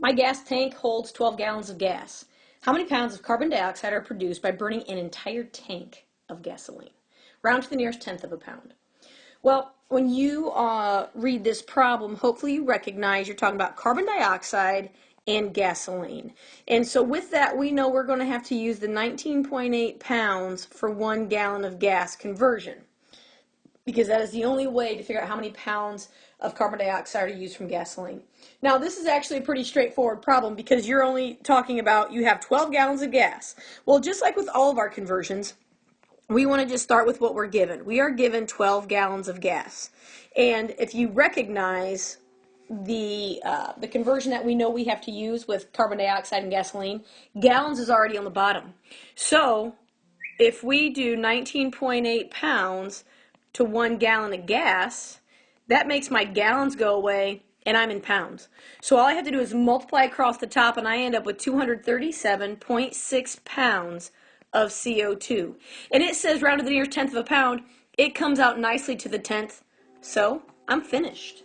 My gas tank holds 12 gallons of gas. How many pounds of carbon dioxide are produced by burning an entire tank of gasoline? Round to the nearest tenth of a pound. Well, when you read this problem, hopefully you recognize you're talking about carbon dioxide and gasoline. And so with that, we know we're going to have to use the 19.8 pounds for 1 gallon of gas conversion, because that is the only way to figure out how many pounds of carbon dioxide are used from gasoline. Now, this is actually a pretty straightforward problem because you're only talking about you have 12 gallons of gas. Well, just like with all of our conversions, we want to just start with what we're given. We are given 12 gallons of gas. And if you recognize the conversion that we know we have to use with carbon dioxide and gasoline, gallons is already on the bottom. So if we do 19.8 pounds to 1 gallon of gas, that makes my gallons go away and I'm in pounds. So all I have to do is multiply across the top and I end up with 237.6 pounds of CO2. And it says round to the nearest tenth of a pound. It comes out nicely to the tenth. So I'm finished.